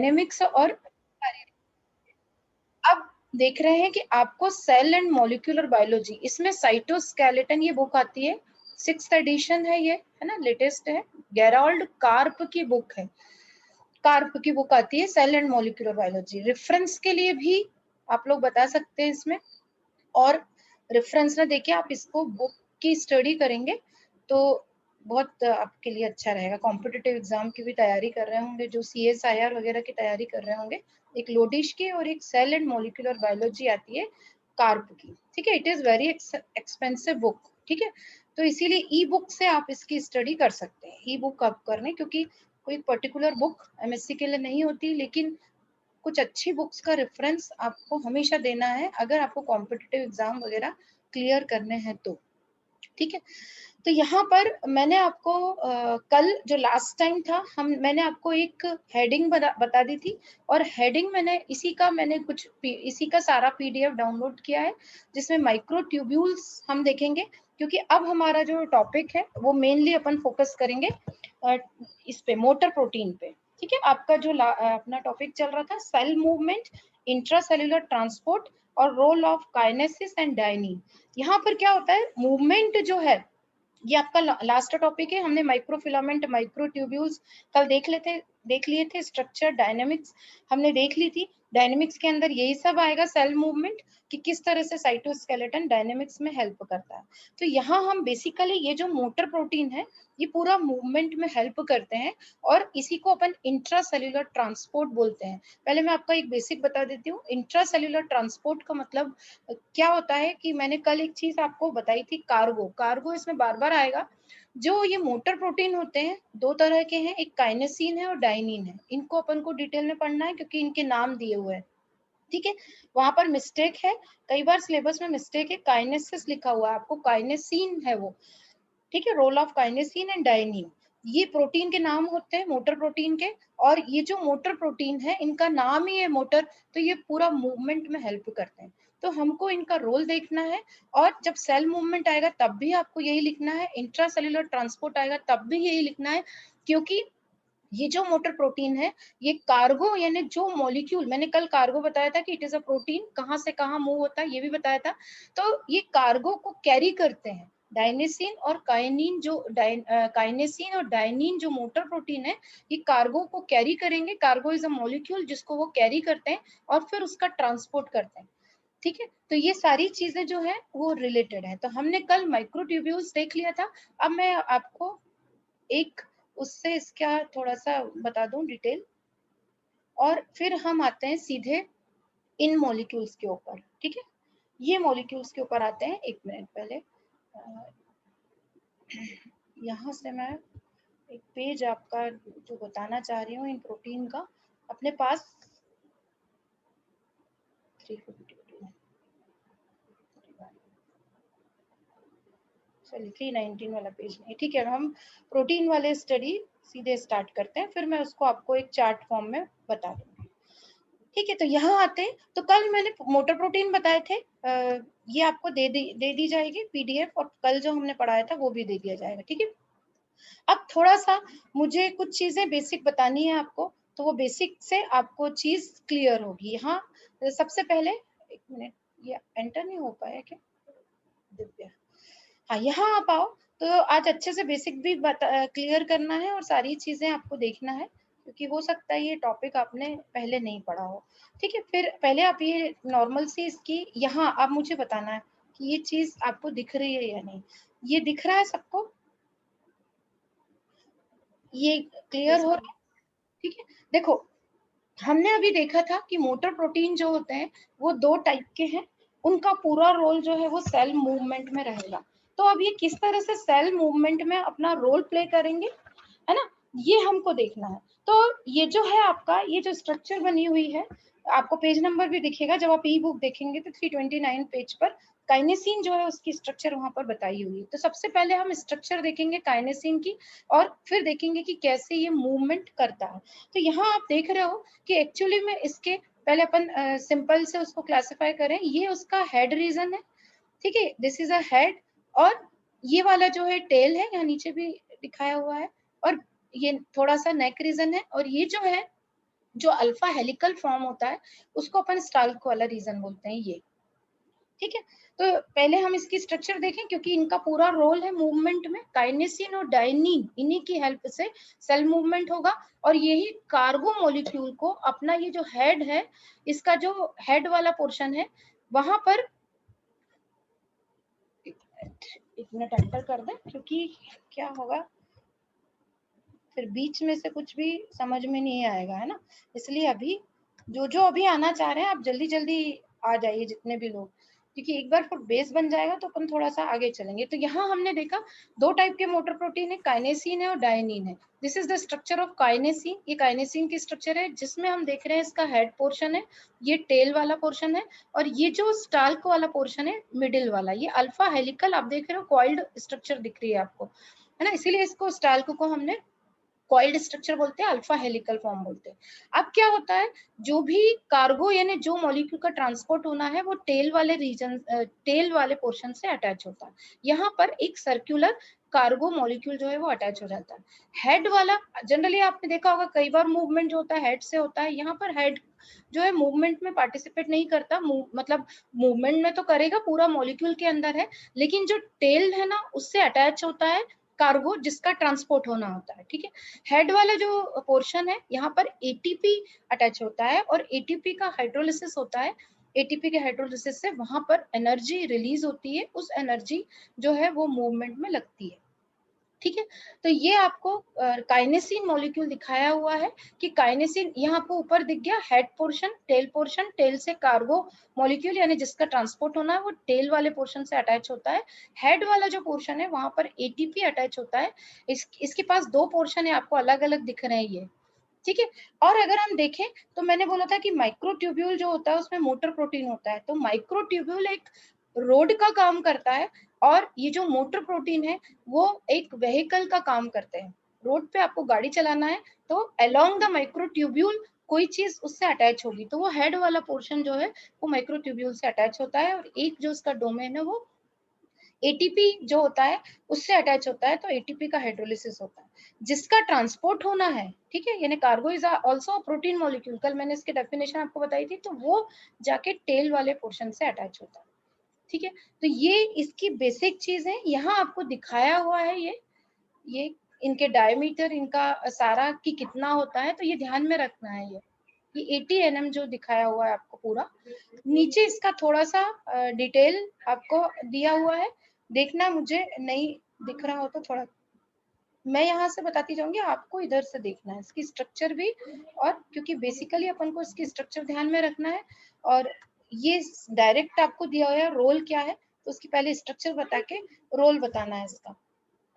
Dynamics और अब देख रहे हैं कि आपको सेल एंड मॉलिक्यूलर बायोलॉजी, इसमें साइटोस्केलेटन ये बुक आती है, 6th एडिशन है ये, है ना, लेटेस्ट है, गेराल्ड कार्प की बुक है, कार्प की बुक आती है cell and molecular biology. Reference के लिए भी आप लोग बता सकते हैं इसमें, और रेफरेंस ना देखिए, आप इसको बुक की स्टडी करेंगे तो बहुत आपके लिए अच्छा रहेगा। कॉम्पिटिटिव एग्जाम की भी तैयारी कर रहे होंगे, जो CSIR वगैरह की तैयारी कर रहे होंगे, एक लोडिश की और एक सेल एंड मॉलिक्यूलर बायोलॉजी आती है कार्प की, ठीक है। It is very expensive book, ठीक है, तो इसीलिए ई बुक से आप इसकी स्टडी कर सकते हैं। ई बुक आप करने, क्योंकि कोई पर्टिकुलर बुक MSc के लिए नहीं होती, लेकिन कुछ अच्छी बुक्स का रेफरेंस आपको हमेशा देना है अगर आपको कॉम्पिटिटिव एग्जाम वगैरह क्लियर करने हैं तो, ठीक है। तो यहाँ पर मैंने आपको कल जो लास्ट टाइम था, मैंने आपको एक हेडिंग बता दी थी, और हेडिंग मैंने इसी का सारा PDF डाउनलोड किया है, जिसमें माइक्रोट्यूब्यूल्स हम देखेंगे, क्योंकि अब हमारा जो टॉपिक है वो मेनली अपन फोकस करेंगे इस पे, मोटर प्रोटीन पे, ठीक है। आपका जो अपना टॉपिक चल रहा था सेल मूवमेंट, इंट्रासेल्युलर ट्रांसपोर्ट और रोल ऑफ काइनेसिस एंड डायनिन। यहाँ पर क्या होता है, मूवमेंट जो है, ये आपका लास्ट टॉपिक है। हमने माइक्रोफिलामेंट, माइक्रोट्यूब्यूल्स कल देख लिए थे, स्ट्रक्चर, डायनेमिक्स हमने देख ली थी। डायनेमिक्स के अंदर यही सब आएगा, सेल मूवमेंट, कि किस तरह से साइटोस्केलेटन डायनेमिक्स में हेल्प करता है। तो यहाँ हम बेसिकली ये जो मोटर प्रोटीन है, ये पूरा मूवमेंट में हेल्प करते हैं, और इसी को अपन इंट्रासेल्युलर ट्रांसपोर्ट बोलते हैं। पहले मैं आपको एक बेसिक बता देती हूँ। इंट्रासेल्युलर ट्रांसपोर्ट का मतलब क्या होता है, कि मैंने कल एक चीज आपको बताई थी, कार्गो। कार्गो इसमें बार बार आएगा। जो ये मोटर प्रोटीन होते हैं, दो तरह के हैं, एक काइनेसिन है और डायनिन है। इनको अपन को डिटेल में पढ़ना है, क्योंकि इनके नाम दिए हुए हैं, ठीक है। वहां पर मिस्टेक है, कई बार सिलेबस में मिस्टेक है, काइनेसिस लिखा हुआ है, आपको काइनेसिन है वो, ठीक है। रोल ऑफ काइनेसिन एंड डायनिन, ये प्रोटीन के नाम होते हैं मोटर प्रोटीन के, और ये जो मोटर प्रोटीन है, इनका नाम ही है मोटर, तो ये पूरा मूवमेंट में हेल्प करते हैं। तो हमको इनका रोल देखना है, और जब सेल मूवमेंट आएगा तब भी आपको यही लिखना है, इंट्रासेल्युलर ट्रांसपोर्ट आएगा तब भी यही लिखना है, क्योंकि ये जो मोटर प्रोटीन है, ये कार्गो, यानी जो मॉलिक्यूल, मैंने कल कार्गो बताया था कि इट इज अ प्रोटीन, कहाँ से कहाँ मूव होता है ये भी बताया था। तो ये कार्गो को कैरी करते हैं। डायनेसिन और काइनिन काइनेसिन और डायनिन जो मोटर प्रोटीन है, ये कार्गो को कैरी करेंगे। कार्गो इज अ मॉलिक्यूल जिसको वो कैरी करते हैं और फिर उसका ट्रांसपोर्ट करते हैं, ठीक है। तो ये सारी चीजें जो है वो रिलेटेड है। तो हमने कल माइक्रोट्यूब्यूल्स देख लिया था। अब मैं आपको एक उससे इसका थोड़ा सा बता दूं डिटेल, और फिर हम आते हैं सीधे इन मॉलिक्यूल्स के ऊपर, ठीक है। ये मॉलिक्यूल्स के ऊपर आते हैं। एक मिनट पहले यहाँ से मैं एक पेज आपका जो बताना चाह रही हूँ इन प्रोटीन का, अपने पास 352 चलिए 319 वाला पेज नहीं, ठीक है। हम प्रोटीन वाले स्टडी सीधे स्टार्ट करते हैं, फिर मैं उसको आपको एक चार्ट फॉर्म में बता दूंगी, ठीक है। तो यहाँ आते हैं, तो कल मैंने मोटर प्रोटीन बताए थे, ये आपको दे दी जाएगी PDF, और कल जो हमने पढ़ाया था वो भी दे दिया जाएगा, ठीक है। अब थोड़ा सा मुझे कुछ चीजें बेसिक बतानी है आपको, तो वो बेसिक से आपको चीज क्लियर होगी। यहाँ सबसे पहले, एक मिनट, ये एंटर नहीं हो पाया क्या दिव्या? हाँ, यहाँ आप आओ। तो आज अच्छे से बेसिक भी क्लियर करना है, और सारी चीजें आपको देखना है, क्योंकि हो सकता है ये टॉपिक आपने पहले नहीं पढ़ा हो, ठीक है। फिर पहले आप ये नॉर्मल सी इसकी, यहाँ आप मुझे बताना है कि ये चीज आपको दिख रही है या नहीं। ये दिख रहा है सबको? ये क्लियर हो रहा है? ठीक है। देखो, हमने अभी देखा था कि मोटर प्रोटीन जो होते हैं वो दो टाइप के हैं, उनका पूरा रोल जो है वो सेल मूवमेंट में रहेगा। तो अब ये किस तरह से सेल मूवमेंट में अपना रोल प्ले करेंगे, है ना, ये हमको देखना है। तो ये जो है आपका, ये जो स्ट्रक्चर बनी हुई है, आपको पेज नंबर भी दिखेगा जब आप ई बुक देखेंगे, तो 329 पेज पर काइनेसिन जो है उसकी स्ट्रक्चर वहां पर बताई हुई है। तो सबसे पहले हम स्ट्रक्चर देखेंगे काइनेसिन की, और फिर देखेंगे कि कैसे ये मूवमेंट करता है। तो यहाँ आप देख रहे हो कि एक्चुअली में इसके पहले अपन सिंपल से उसको क्लासिफाई करें, ये उसका हेड रीजन है, ठीक है, दिस इज अ हेड, और ये वाला जो है टेल है, यहाँ नीचे भी दिखाया हुआ है, और ये थोड़ा सा नेक रीजन है, और ये जो है जो अल्फा हेलिकल फॉर्म होता है उसको अपन स्टाल्क वाला रीजन बोलते हैं ये। ठीक है, तो पहले हम इसकी स्ट्रक्चर देखें क्योंकि इनका पूरा रोल है मूवमेंट में। काइनेसिन और डायनीन इन्हीं की हेल्प से सेल मूवमेंट होगा और यही कार्गो मॉलिक्यूल को अपना ये जो हेड है, इसका जो हेड वाला पोर्शन है वहां पर, एक मिनट एंटर कर दें क्योंकि क्या होगा फिर बीच में से कुछ भी समझ में नहीं आएगा, है ना। इसलिए अभी जो अभी आना चाह रहे हैं आप जल्दी जल्दी आ जाइए जितने भी लोग, क्योंकि एक बार फिर बेस बन जाएगा तो अपन थोड़ा सा आगे चलेंगे। तो यहाँ हमने देखा दो टाइप के मोटर प्रोटीन है, काइनेसिन है और डायनीन है। This is the structure of काइनेसिन। ये काइनेसिन की स्ट्रक्चर है जिसमें हम देख रहे हैं इसका हेड पोर्शन है, ये टेल वाला पोर्शन है, और ये जो स्टाल्क वाला पोर्शन है मिडिल वाला, ये अल्फा हेलिकल आप देख रहे हो कॉइल्ड स्ट्रक्चर दिख रही है आपको, है ना, इसीलिए इसको स्टाल्क को हमने कॉइल्ड स्ट्रक्चर बोलते हैं, अल्फा हेलिकल फॉर्म बोलते हैं। अब क्या होता है, जो भी कार्गो यानी जो मॉलिक्यूल का ट्रांसपोर्ट होना है वो टेल वाले रीजन, टेल वाले पोर्शन से अटैच होता है। यहाँ पर एक सर्कुलर कार्गो मॉलिक्यूल जो है वो अटैच हो जाता है। हेड वाला जनरली आपने देखा होगा कई बार मूवमेंट जो होता है हेड से होता है, यहाँ पर हेड जो है मूवमेंट में पार्टिसिपेट नहीं करता, मतलब मूवमेंट में तो करेगा, पूरा मॉलिक्यूल के अंदर है, लेकिन जो टेल है ना उससे अटैच होता है कार्गो जिसका ट्रांसपोर्ट होना होता है। ठीक है, हेड वाला जो पोर्शन है यहाँ पर एटीपी अटैच होता है और एटीपी का हाइड्रोलिसिस होता है। एटीपी के हाइड्रोलिसिस से वहां पर एनर्जी रिलीज होती है, उस एनर्जी जो है वो मूवमेंट में लगती है। ठीक है, तो ये आपको काइनेसिन मॉलिक्यूल दिखाया हुआ है कि काइनेसिन यहाँ आपको ऊपर दिख गया, head portion, tail portion, tail से कार्गो मॉलिक्यूल यानी जिसका ट्रांसपोर्ट होना है वो टेल वाले पोर्शन से अटैच होता है। हेड वाला जो पोर्शन है वहां पर एटीपी अटैच होता है। इसके पास दो पोर्शन है, आपको अलग अलग दिख रहे हैं ये। ठीक है, और अगर हम देखें तो मैंने बोला था कि माइक्रोट्यूब्यूल जो होता है उसमें मोटर प्रोटीन होता है, तो माइक्रोट्यूब्यूल एक रोड का काम करता है और ये जो मोटर प्रोटीन है वो एक व्हीकल का काम करते हैं। रोड पे आपको गाड़ी चलाना है तो अलोंग द माइक्रोट्यूब्यूल कोई चीज उससे अटैच होगी, तो वो हेड वाला पोर्शन जो है वो माइक्रोट्यूब्यूल से अटैच होता है, और एक जो उसका डोमेन है वो एटीपी जो होता है उससे अटैच होता है, तो एटीपी का हाइड्रोलिसिस होता है जिसका ट्रांसपोर्ट होना है। ठीक है, यानी cargo is also protein molecule, कल मैंने इसकी डेफिनेशन आपको बताई थी, तो वो जाके टेल वाले पोर्शन से अटैच होता है। ठीक है, तो ये इसकी बेसिक चीज है, यहाँ आपको दिखाया हुआ है ये इनके डायमीटर, इनका सारा की कितना होता है, तो ये ध्यान में रखना है। ये 80 nm जो दिखाया हुआ है आपको पूरा, नीचे इसका थोड़ा सा डिटेल आपको दिया हुआ है, देखना, मुझे नहीं दिख रहा हो तो थोड़ा मैं यहाँ से बताती जाऊंगी, आपको इधर से देखना है इसकी स्ट्रक्चर भी, और क्योंकि बेसिकली अपन को इसकी स्ट्रक्चर ध्यान में रखना है, और ये डायरेक्ट आपको दिया हुआ है रोल क्या है, तो उसकी पहले स्ट्रक्चर बता के रोल बताना है इसका।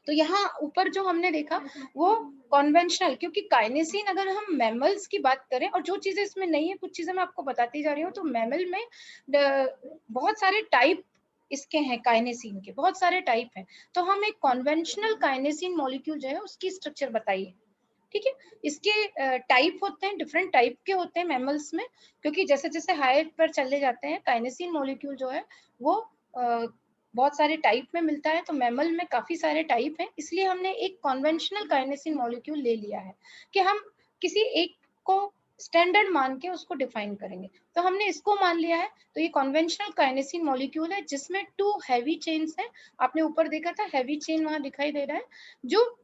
तो यहाँ ऊपर जो हमने देखा वो कॉन्वेंशनल, क्योंकि काइनेसिन अगर हम मैमल्स की बात करें, और जो चीजें इसमें नहीं है कुछ चीजें मैं आपको बताती जा रही हूँ, तो मैमल में बहुत सारे टाइप इसके हैं, काइनेसिन के बहुत सारे टाइप हैं, तो हम एक कॉन्वेंशनल काइनेसिन मॉलिक्यूल जो है उसकी स्ट्रक्चर बताइए। ठीक है, इसके टाइप होते हैं, डिफरेंट टाइप के होते हैं मैमल्स में, क्योंकि जैसे जैसे हाइट पर चले जाते हैं काइनेसिन मॉलिक्यूल जो है वो बहुत सारे टाइप में मिलता है, तो मैमल में काफी सारे टाइप हैं, इसलिए हमने एक कॉन्वेंशनल काइनेसिन मॉलिक्यूल ले लिया है कि हम किसी एक को स्टैंडर्ड मान के उसको डिफाइन करेंगे, तो हमने इसको मान लिया है। तो ये कॉन्वेंशनल काइनेसिन मॉलिक्यूल है जिसमें 2 हैवी चेन्स हैं, आपने ऊपर देखा था हैवी चेन वहां दिखाई दे रहा है, जो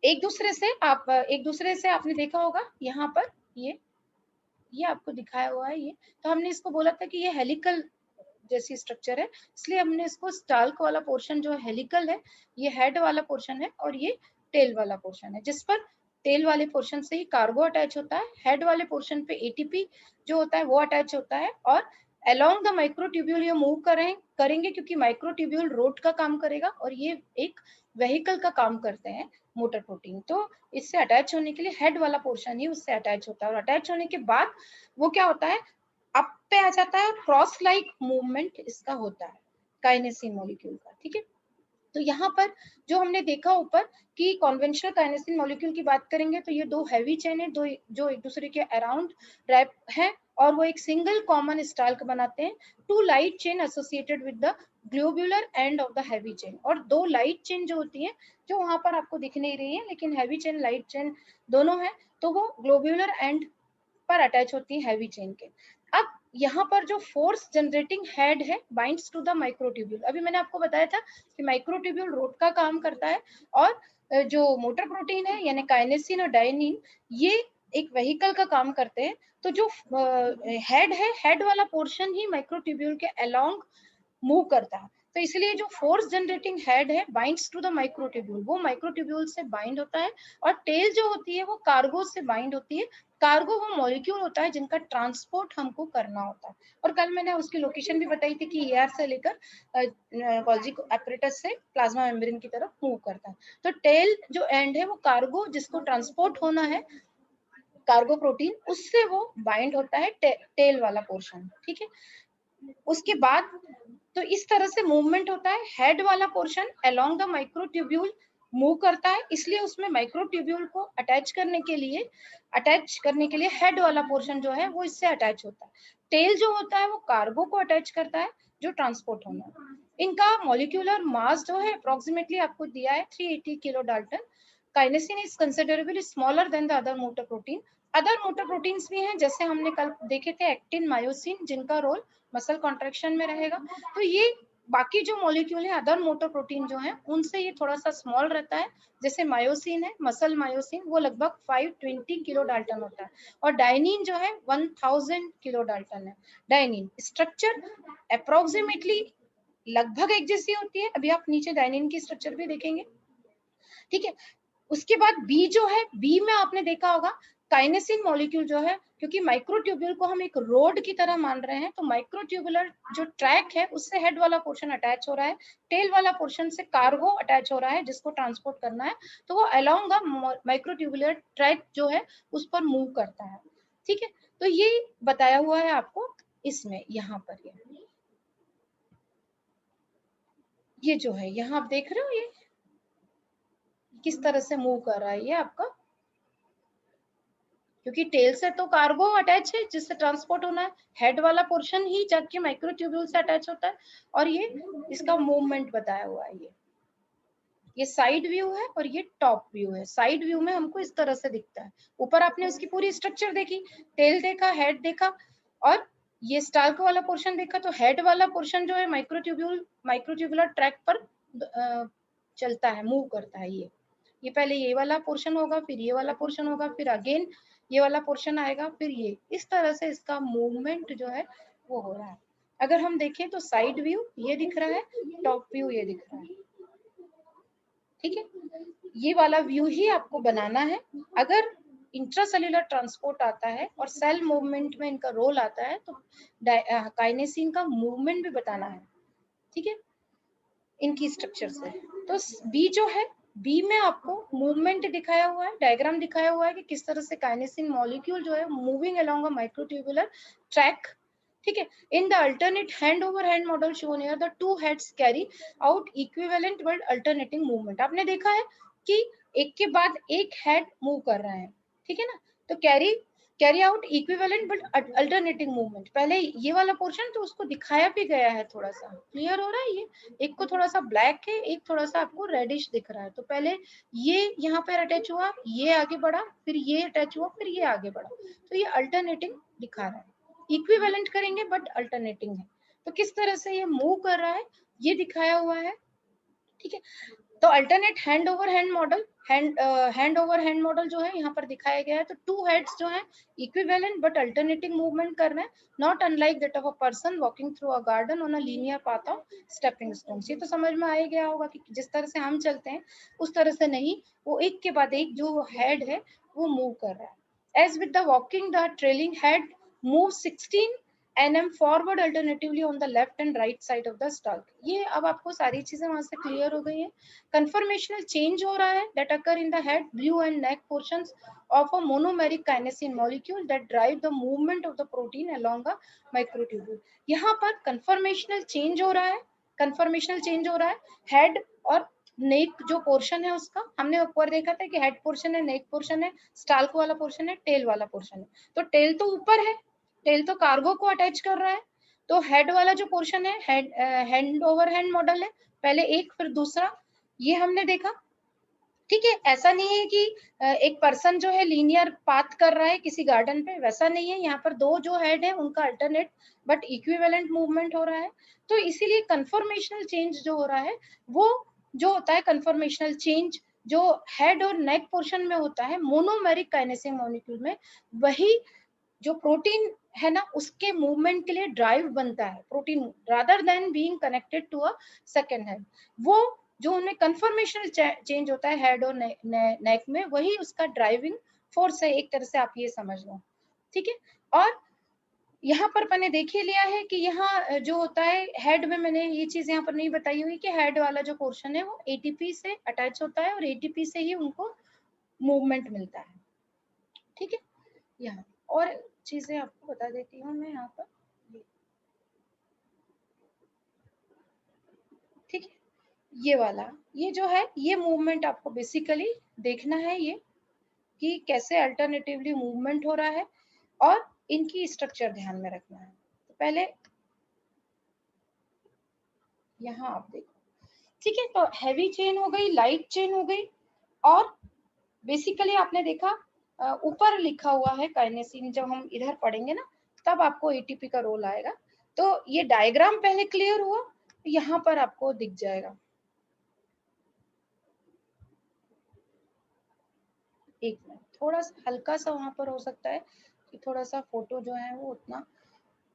एक दूसरे से आपने देखा होगा यहाँ पर ये आपको दिखाया हुआ है ये, तो हमने इसको बोला था कि ये हेलिकल जैसी स्ट्रक्चर है, इसलिए हमने इसको स्टाल्क वाला पोर्शन जो हेलिकल है, ये हेड वाला पोर्शन है, और ये टेल वाला पोर्शन है, जिस पर टेल वाले पोर्शन से ही कार्गो अटैच होता है, हेड वाले पोर्शन पे एटीपी जो होता है वो अटैच होता है, और अलोंग द माइक्रोट्यूब्यूल ये मूव करेंगे क्योंकि माइक्रोट्यूब्यूल रोड का काम करेगा और ये एक व्हीकल का काम करते हैं मोटर प्रोटीन, तो इससे अटैच होने के लिए हेड वाला पोर्शन ही उससे अटैच होता है, और अटैच होने के बाद वो क्या होता है, अप पे आ जाता है, क्रॉस लाइक मूवमेंट इसका होता है काइनेसिन मॉलिक्यूल का। ठीक है, तो यहाँ पर जो हमने देखा ऊपर कि कॉन्वेंशनल काइनेसिन मॉलिक्यूल की बात करेंगे तो ये 2 हैवी चेन है, दो जो एक दूसरे के अराउंड रैप है, और वो एक सिंगल कॉमन स्टाल्क बनाते हैं। 2 light chain associated with the globular and of the heavy chain, और 2 लाइट चेन जो होती है जो वहां पर आपको दिख नहीं रही है, लेकिन हैवी चेन लाइट चेन दोनों है, तो वो ग्लोब्यूलर एंड पर अटैच होती है हैवी चेन के। अब यहाँ पर जो फोर्स जनरेटिंग हेड है बाइंड्स टू द माइक्रोट्यूब्यूल। अभी मैंने आपको बताया था कि माइक्रोट्यूब्यूल रोड का काम करता है, और जो मोटर प्रोटीन है यानी काइनेसिन और डायनिन, ये एक व्हीकल का काम करते हैं। तो जो हेड है, हेड वाला पोर्शन ही माइक्रोट्यूब्यूल के अलोंग मूव करता है। तो इसलिए जो फोर्स जनरेटिंग हेड है बाइंड्स टू द माइक्रोट्यूब्यूल, वो माइक्रोट्यूब्यूल से बाइंड होता है। और टेल जो होती है वो कार्गो से बाइंड होती है। कार्गो वो मॉलिक्यूल होता है जिनका ट्रांसपोर्ट हमको करना होता है। और कल मैंने उसकी लोकेशन भी बताई थी कि ईआर से लेकर गोल्जी एपरेटस से प्लाज्मा मेम्ब्रेन की तरफ मूव करता है। तो टेल जो एंड है वो कार्गो जिसको ट्रांसपोर्ट होना है, कार्गो प्रोटीन, उससे वो बाइंड होता है टेल वाला पोर्शन। ठीक है, उसके बाद तो इस तरह से मूवमेंट होता है। हेड वाला portion along the microtubule move करता है, इसलिए उसमें माइक्रोट्यूब्यूल को अटैच करने के लिए हेड वाला पोर्शन जो है वो इससे अटैच होता है। टेल जो होता है वो कार्गो को अटैच करता है जो ट्रांसपोर्ट होना है। इनका मॉलिक्यूलर मास जो है अप्रोक्सीमेटली आपको दिया है 380 kilo Dalton. काइनेसिन is considerably smaller than the other motor protein. Other motor proteins भी हैं, जैसे हमने कल देखे थे एक्टिन, मायोसिन, जिनका रोल मसल कॉन्ट्रेक्शन में रहेगा। तो ये बाकी जो मॉलिक्यूल है अदर मोटर प्रोटीन जो है उनसे ये थोड़ा सा स्मॉल रहता है। जैसे मायोसिन है, मसल मायोसिन, वो लगभग 520 किलो डाल्टन होता है। और डायनिन जो है 1000 किलो डाल्टन है। डायनिन स्ट्रक्चर अप्रोक्सीमेटली लगभग एक जैसी होती है। अभी आप नीचे डायनिन की स्ट्रक्चर भी देखेंगे। ठीक है, उसके बाद बी जो है, बी में आपने देखा होगा काइनेसिन मॉलिक्यूल जो है, क्योंकि माइक्रोट्यूब्यूल को हम एक रोड की तरह मान रहे हैं, तो माइक्रोट्यूबुलर जो ट्रैक है उससे हेड वाला पोर्शन अटैच हो रहा है, टेल वाला पोर्शन से कार्गो अटैच हो रहा है जिसको ट्रांसपोर्ट करना है। तो वो अलोंग माइक्रोट्यूबुलर ट्रैक जो है उस पर मूव करता है। ठीक है, तो ये बताया हुआ है आपको इसमें, यहाँ पर ये जो है यहाँ आप देख रहे हो ये किस तरह से मूव कर रहा है ये आपका, क्योंकि टेल से तो कार्गो अटैच है जिससे ट्रांसपोर्ट होना है, हेड वाला पोर्शन ही जाके माइक्रोट्यूब्यूल से अटैच होता है। और ये इसका मूवमेंट बताया हुआ है। ये साइड व्यू है और ये टॉप व्यू है। साइड व्यू में हमको इस तरह से दिखता है। ऊपर आपने उसकी पूरी स्ट्रक्चर देखी, टेल देखा, हेड देखा, और ये स्टार्क वाला पोर्शन देखा। तो हेड वाला पोर्शन जो है माइक्रोट्यूबुलर ट्रैक पर चलता है, मूव करता है। ये पहले ये वाला पोर्शन होगा, फिर ये वाला पोर्शन होगा, फिर अगेन ये वाला पोर्शन आएगा, फिर ये, इस तरह से इसका मूवमेंट जो है वो हो रहा है। अगर हम देखें तो साइड व्यू ये दिख रहा है, टॉप व्यू ये दिख रहा है। ठीक है, ये वाला व्यू ही आपको बनाना है। अगर इंट्रासेल्युलर ट्रांसपोर्ट आता है और सेल मूवमेंट में इनका रोल आता है, तो काइनेसिन का मूवमेंट भी बताना है। ठीक है, इनकी स्ट्रक्चर से। तो बी जो है, बी में आपको मूवमेंट दिखाया हुआ है, डायग्राम दिखाया हुआ है कि किस तरह से काइनेसिन मॉलिक्यूल जो है moving along a microtubular track. ठीक है, in the alternate hand over hand model shown here the two heads carry out equivalent but alternating movement. आपने देखा है कि एक के बाद एक हेड मूव कर रहे हैं। ठीक है ना, तो carry out equivalent but alternating movement. पहले ये वाला पोर्शन तो उसको दिखाया भी गया है, थोड़ा सा क्लियर हो रहा है। ये एक को थोड़ा सा ब्लैक है, एक थोड़ा सा आपको रेडिश दिख रहा है। तो पहले ये यहाँ पर अटैच हुआ, ये आगे बढ़ा, फिर ये अटैच हुआ, फिर ये आगे बढ़ा। तो ये अल्टरनेटिंग दिखा रहा है। इक्विवेलेंट करेंगे बट अल्टरनेटिंग है। तो किस तरह से ये मूव कर रहा है ये दिखाया हुआ है। ठीक है, तो alternate hand over hand model, hand over hand model जो है यहाँ पर दिखाया गया है। तो टू हेड्स जो है इक्विवेलेंट बट अल्टरनेटिंग मूवमेंट कर रहे हैं, not unlike that of a person walking through a garden on a linear path of stepping stones. ये तो समझ में आ ही गया होगा कि जिस तरह से हम चलते हैं उस तरह से नहीं, वो एक के बाद एक जो हेड है वो मूव कर रहा है। As with the walking the trailing head move 16 nm forward alternatively on the left and right side of the stalk. ये अब आपको सारी चीजें वहां से क्लियर हो गई हैं। कंफर्मेशनल चेंज हो रहा है that occur in the head, blue and neck portions of a monomeric kinesin molecule that drive the movement of the protein along a microtubule। यहाँ पर conformational change हो रहा है, conformational change हो रहा है। हेड और नेक जो पोर्शन है उसका, हमने ऊपर देखा था कि हेड पोर्शन है, नेक पोर्शन है, स्टाल्क वाला पोर्शन है, टेल वाला पोर्शन है। तो टेल तो ऊपर है, टेल तो कार्गो को अटैच कर रहा है। तो हेड वाला जो पोर्शन है, हैंड ओवर हैंड मॉडल है, पहले एक फिर दूसरा, ये हमने देखा। ठीक है, ऐसा नहीं है कि एक पर्सन जो है लीनियर पाथ कर रहा है किसी गार्डन पे, वैसा नहीं है। यहाँ पर दो जो हेड है उनका अल्टरनेट बट इक्विवेलेंट मूवमेंट हो रहा है। तो इसीलिए कन्फॉर्मेशनल चेंज जो हो रहा है वो जो होता है कन्फॉर्मेशनल चेंज जो हेड और नेक पोर्शन में होता है मोनोमेरिक काइनेसिस मॉलिक्यूल में, वही जो प्रोटीन है ना उसके मूवमेंट के लिए ड्राइव बनता है protein, rather than being connected to a second head. वो जो उनमें कन्फॉर्मेशनल चेंज होता है हेड और नेक में, वही उसका ड्राइविंग फोर्स है, एक तरह से आप ये समझ लो। ठीक है, और यहाँ पर मैंने देख ही लिया है कि यहाँ जो होता है हेड में, मैंने ये चीज यहाँ पर नहीं बताई हुई कि हेड वाला जो पोर्शन है वो एटीपी से अटैच होता है और एटीपी से ही उनको मूवमेंट मिलता है। ठीक है, यहाँ और चीजें आपको बता देती हूँ मैं यहाँ पर। ठीक है, ये वाला ये जो है ये मूवमेंट आपको बेसिकली देखना है ये कि कैसे अल्टरनेटिवली मूवमेंट हो रहा है और इनकी स्ट्रक्चर ध्यान में रखना है। तो पहले यहाँ आप देखो। ठीक है, तो हैवी चेन हो गई, लाइट चेन हो गई, और बेसिकली आपने देखा ऊपर लिखा हुआ है काइनेसिन, जब हम इधर पढ़ेंगे ना तब आपको एटीपी का रोल आएगा। तो ये डायग्राम पहले क्लियर हुआ, यहाँ पर आपको दिख जाएगा। एक मिनट, थोड़ा सा हल्का सा वहां पर हो सकता है कि थोड़ा सा फोटो जो है वो उतना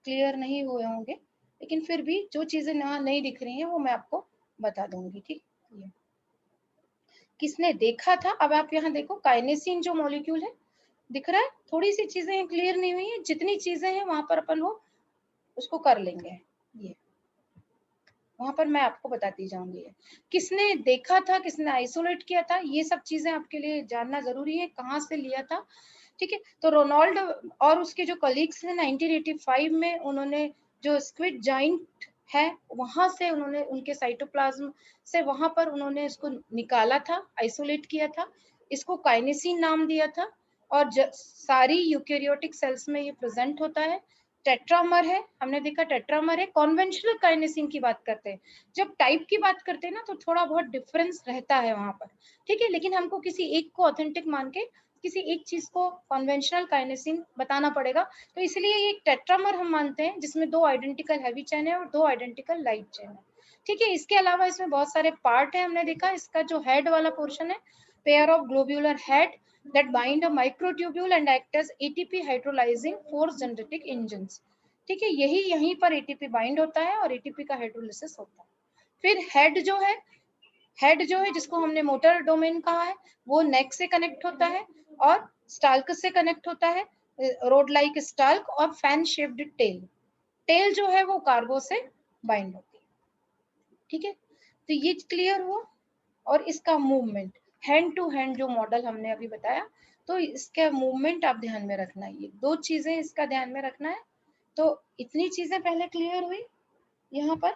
क्लियर नहीं हुए होंगे, लेकिन फिर भी जो चीजें यहाँ नहीं दिख रही हैं वो मैं आपको बता दूंगी। ठीक, ये किसने देखा था, अब आप यहाँ देखो काइनेसिन जो मॉलिक्यूल है दिख रहा है, थोड़ी सी चीजें क्लियर नहीं हुई है, जितनी चीजें हैं वहां पर अपन वो उसको कर लेंगे। ये वहां पर मैं आपको बताती जाऊंगी किसने देखा था, किसने आइसोलेट किया था, ये सब चीजें आपके लिए जानना जरूरी है, कहाँ से लिया था। ठीक है, तो रोनाल्ड और उसके जो कलीग्स हैं 1985 में उन्होंने जो स्क्विड जाइंट है वहां से उन्होंने उनके साइटोप्लाज्म से वहां पर उन्होंने इसको निकाला था, आइसोलेट किया था, इसको काइनेसिन नाम दिया था। और सारी यूकेरियोटिक सेल्स में ये प्रेजेंट होता है। टेट्रामर है, हमने देखा टेट्रामर है। कॉन्वेंशनल काइनेसिन की बात करते हैं, जब टाइप की बात करते हैं ना तो थोड़ा बहुत डिफरेंस रहता है वहां पर। ठीक है, लेकिन हमको किसी एक को ऑथेंटिक मान के किसी एक चीज को कॉन्वेंशनल काइनेसिन बताना पड़ेगा, तो इसलिए ये एक टेट्रामर हम मानते हैं जिसमें दो आइडेंटिकल हैवी चेन है और दो आइडेंटिकल लाइट चेन है। ठीक है, इसके अलावा इसमें बहुत सारे पार्ट है, हमने देखा इसका जो हेड वाला पोर्शन है, pair of globular head that bind a microtubule and act as ATP hydrolyzing force generating engines। ठीक है, यही यहीं पर एटीपी बाइंड होता है और एटीपी का हाइड्रोलिसिस होता है। फिर हेड जो है जिसको हमने मोटर डोमेन कहा है, वो नेक से कनेक्ट होता है और स्टाल्क से कनेक्ट होता है, रोड लाइक स्टाल्क, और फैन शेप्ड टेल, टेल जो है वो कार्गो से बाइंड होती है। ठीक है, तो ये क्लियर हुआ। और इसका मूवमेंट हैंड टू हैंड जो मॉडल हमने अभी बताया, तो इसका मूवमेंट आप ध्यान में रखना है, ये दो चीजें इसका ध्यान में रखना है। तो इतनी चीजें पहले क्लियर हुई। यहाँ पर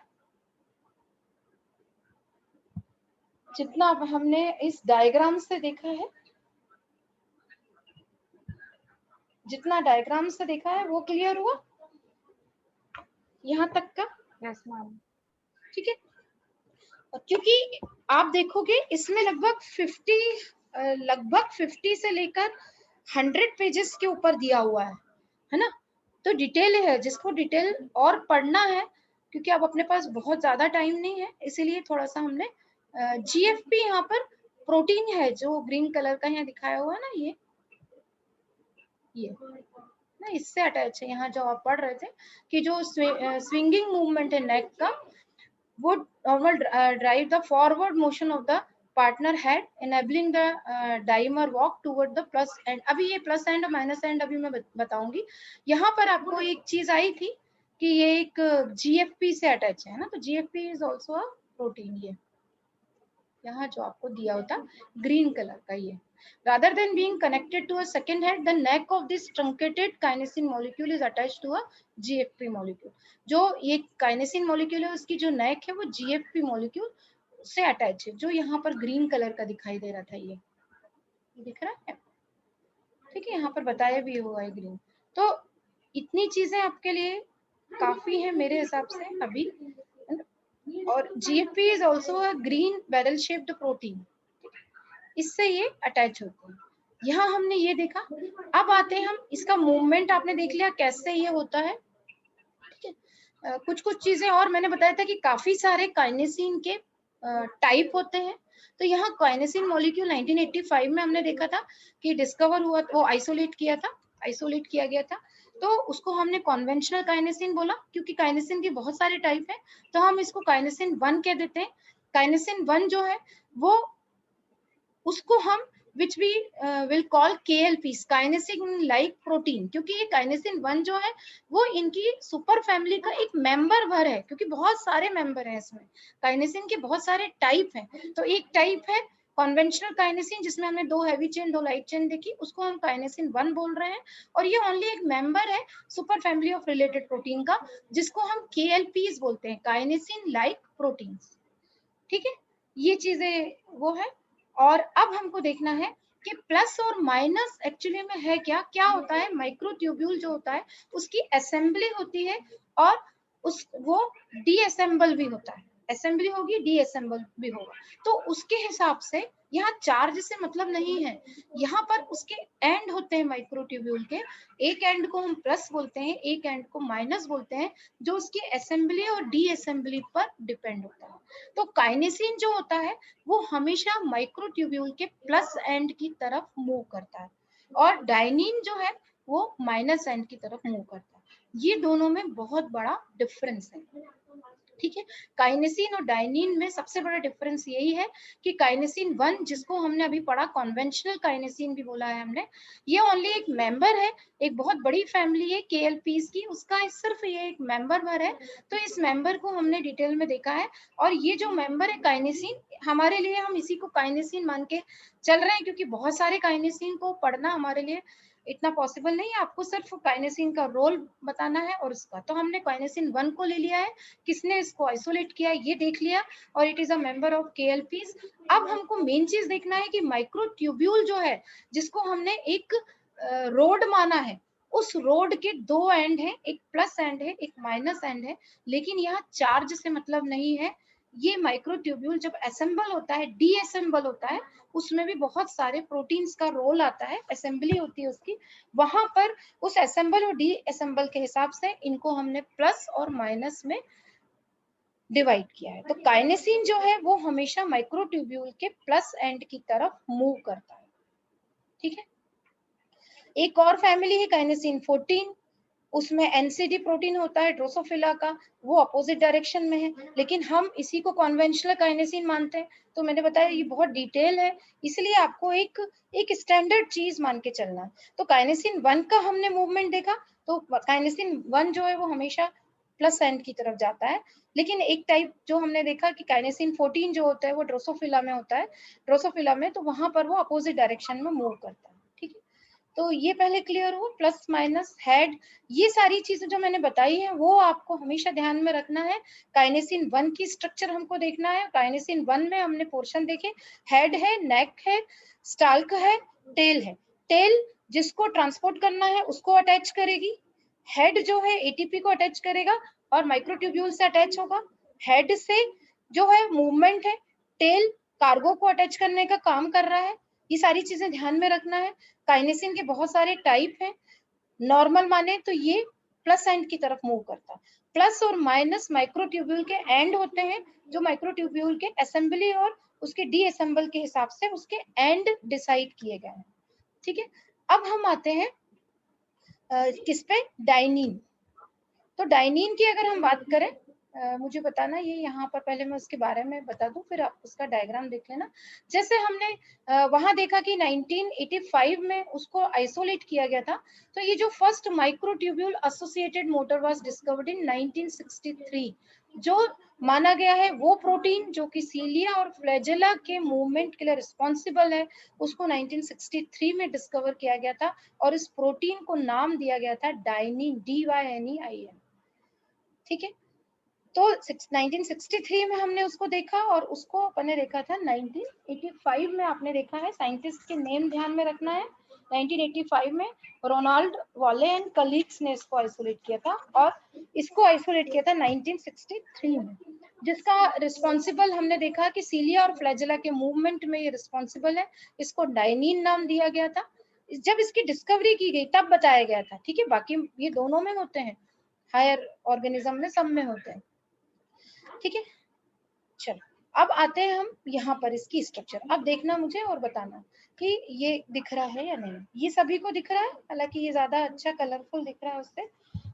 जितना हमने इस डायग्राम से देखा है, जितना डायग्राम से देखा है वो क्लियर हुआ यहाँ तक का। Yes ma'am. ठीक है, क्योंकि आप देखोगे इसमें लगभग 50 से लेकर 100 पेजेस के ऊपर दिया हुआ है ना। तो डिटेल है, जिसको डिटेल और पढ़ना है, क्योंकि अब अपने पास बहुत ज्यादा टाइम नहीं है, इसीलिए थोड़ा सा हमने जीएफपी यहाँ पर प्रोटीन है जो ग्रीन कलर का यहाँ दिखाया हुआ है ना, ये ना इससे अटैच है। यहाँ जो आप पढ़ रहे थे कि जो स्विंगिंग मूवमेंट है नेक का, would normal drive the forward motion of the partner head enabling the dimer walk toward the plus end। अभी ये प्लस एंड माइनस एंड अभी मैं बताऊंगी। यहाँ पर आपको एक चीज आई थी कि ये एक जीएफपी से अटैच है ना, तो GFP is also a protein. ये यहाँ जो आपको दिया होता ग्रीन कलर का, ये rather than being connected to a second head, the neck of this truncated kinesin molecule is attached to a GFP molecule। जो ये काइनेसिन मॉलिक्यूल है उसकी जो नेक है वो GFP मॉलिक्यूल से अटैच है, जो यहाँ पर ग्रीन कलर का दिखाई दे रहा था, ये दिख रहा है। ठीक है, यहाँ पर बताया भी हुआ है ग्रीन। तो इतनी चीजें आपके लिए काफी है मेरे हिसाब से अभी। और GFP is also a green barrel shaped protein। इससे ये अटैच होते हैं। यहाँ हमने ये देखा। अब आते हैं हम, इसका मूवमेंट आपने देख लिया कैसे ये होता है, ठीक है। कुछ कुछ चीजें और मैंने बताया था कि काफी सारे काइनेसिन के टाइप होते हैं। तो यहाँ काइनेसिन मॉलिक्यूल 1985 में हमने देखा था कि डिस्कवर हुआ, वो आइसोलेट किया गया था। तो उसको हमने कॉन्वेंशनल काइनेसिन बोला, क्योंकि काइनेसिन के बहुत सारे टाइप हैं, तो हम इसको काइनेसिन 1 कह देते हैं। काइनेसिन 1 जो है वो, उसको हम which we will call KLPs, काइनेसिन like protein, क्योंकि ये काइनेसिन 1 जो है वो इनकी सुपर फैमिली का एक मेंबर भर है, क्योंकि बहुत सारे मेंबर हैं इसमें, काइनेसिन के बहुत सारे टाइप हैं। तो एक टाइप है कन्वेंशनल काइनेसिन, जिसमें हमने 2 हैवी चेन 2 लाइट चेन देखी, उसको हम काइनेसिन 1 बोल रहे हैं, और ये ओनली एक मेंबर है super family of related protein का, जिसको हम KLPs बोलते हैं, काइनेसिन लाइक प्रोटीन्स, ठीक है। ये चीजें वो है। और अब हमको देखना है कि प्लस और माइनस एक्चुअली में है क्या, क्या होता है। माइक्रोट्यूब्यूल जो होता है उसकी असेंबली होती है, और वो डीअसेंबल भी होता है, असेंबली होगी डीअसेंबल भी होगा। तो उसके हिसाब से यहाँ चार्ज से मतलब नहीं है, यहाँ पर उसके एंड होते हैं माइक्रोट्यूब्यूल के, एक एंड को हम प्लस बोलते हैं, एक एंड को माइनस बोलते हैं, जो उसकी असेंबली और डीअसेंबली पर डिपेंड होता है। तो काइनेसिन जो होता है वो हमेशा माइक्रोट्यूब्यूल के प्लस एंड की तरफ मूव करता है, और डाइनिन जो है वो माइनस एंड की तरफ मूव करता है। ये दोनों में बहुत बड़ा डिफरेंस है, ठीक है। काइनेसिन और डाइनिन में सबसे बड़ा डिफरेंस यही है कि काइनेसिन 1, जिसको हमने अभी पढ़ा कन्वेंशनल काइनेसिन भी बोला है हमने, ये ओनली एक मेंबर है, एक बहुत बड़ी फैमिली है KLPs की, उसका सिर्फ ये एक मेंबर भर है। तो इस मेंबर को हमने डिटेल में देखा है, और ये जो मेंबर है काइनेसिन, हमारे लिए हम इसी को काइनेसिन मान के चल रहे हैं, क्योंकि बहुत सारे काइनेसिन को पढ़ना हमारे लिए इतना पॉसिबल नहीं है, आपको सिर्फ काइनेसिन का रोल बताना है और उसका। तो हमने काइनेसिन 1 को ले लिया है, किसने इसको आइसोलेट किया ये देख लिया, और it is a member of KLPs। अब हमको मेन चीज देखना है कि माइक्रोट्यूब्यूल जो है, जिसको हमने एक रोड माना है, उस रोड के 2 एंड है, एक प्लस एंड है एक माइनस एंड है, लेकिन यहाँ चार्ज से मतलब नहीं है। ये माइक्रोट्यूब्यूल जब असेंबल होता है, डीअसेंबल होता है, उसमें भी बहुत सारे प्रोटीन्स का रोल आता है, असेंबली होती है उसकी, वहां पर उस असेंबल और डीअसेंबल के हिसाब से इनको हमने प्लस और माइनस में डिवाइड किया है। तो काइनेसिन जो है वो हमेशा माइक्रोट्यूब्यूल के प्लस एंड की तरफ मूव करता है, ठीक है। एक और फैमिली है काइनेसिन 14, उसमें एनसीडी प्रोटीन होता है ड्रोसोफिला का, वो अपोजिट डायरेक्शन में है, लेकिन हम इसी को कन्वेंशनल काइनेसिन मानते हैं। तो मैंने बताया ये बहुत डिटेल है, इसलिए आपको एक स्टैंडर्ड चीज मान के चलना है। तो काइनेसिन 1 का हमने मूवमेंट देखा, तो काइनेसिन 1 जो है वो हमेशा प्लस एंड की तरफ जाता है, लेकिन एक टाइप जो हमने देखा कि काइनेसिन 14 जो होता है वो ड्रोसोफिला में होता है, ड्रोसोफिला में, तो वहां पर वो अपोजिट डायरेक्शन में मूव करता है, ठीक है। तो ये पहले क्लियर हुआ, प्लस माइनस हेड, ये सारी चीजें जो मैंने बताई है वो आपको हमेशा ध्यान में रखना है। काइनेसिन 1 की स्ट्रक्चर हमको देखना है। काइनेसिन 1 में हमने पोर्शन देखे, हेड है, नेक है, स्टाल्क है, टेल है। टेल जिसको ट्रांसपोर्ट करना है उसको अटैच करेगी, हेड जो है एटीपी को अटैच करेगा और माइक्रोट्यूब्यूल से अटैच होगा। हेड से जो है मूवमेंट है, टेल कार्गो को अटैच करने का काम कर रहा है। ये सारी चीजें ध्यान में रखना है। काइनेसिन के बहुत सारे टाइप हैं, नॉर्मल माने तो ये प्लस एंड की तरफ मूव करता है। प्लस और माइनस माइक्रोट्यूब्यूल के एंड होते हैं, जो माइक्रोट्यूब्यूल के असेंबली और उसके डीअसेंबल के हिसाब से उसके एंड डिसाइड किए गए हैं, ठीक है। अब हम आते हैं किस पे, डाइनिन। तो डाइनिन की अगर हम बात करें, मुझे बताना ये यहाँ पर, पहले मैं उसके बारे में बता दूं फिर आप उसका डायग्राम देख लेना। जैसे हमने वहां देखा कि 1985 में उसको आइसोलेट किया गया था, तो ये जो first microtubule associated motor was discovered in 1963, जो माना गया है वो प्रोटीन जो कि सीलिया और फ्लैजेला के मूवमेंट के लिए रिस्पॉन्सिबल है, उसको 1963 में डिस्कवर किया गया था, और इस प्रोटीन को नाम दिया गया था डाइनिन, DYNEIN, ठीक है। तो 1963 में हमने उसको देखा, और उसको अपने देखा था 1985 में, आपने देखा है, साइंटिस्ट के नेम ध्यान में रखना है। 1985 में रोनाल्ड वॉले एंड कलीग्स ने इसको आइसोलेट किया था, और इसको आइसोलेट किया था 1963 में। जिसका रिस्पॉन्सिबल हमने देखा कि सीलिया और फ्लैजेला के मूवमेंट में ये रिस्पॉन्सिबल है। इसको डायनीन नाम दिया गया था। जब इसकी डिस्कवरी की गई तब बताया गया था, ठीक है। बाकी ये दोनों में होते हैं, हायर ऑर्गेनिज्म में, सब में होते हैं, ठीक है। चलो अब आते हैं हम यहाँ पर इसकी स्ट्रक्चर। अब देखना मुझे और बताना कि ये दिख रहा है या नहीं। ये सभी को दिख रहा है, हालांकि ये ज्यादा अच्छा कलरफुल दिख रहा है उससे।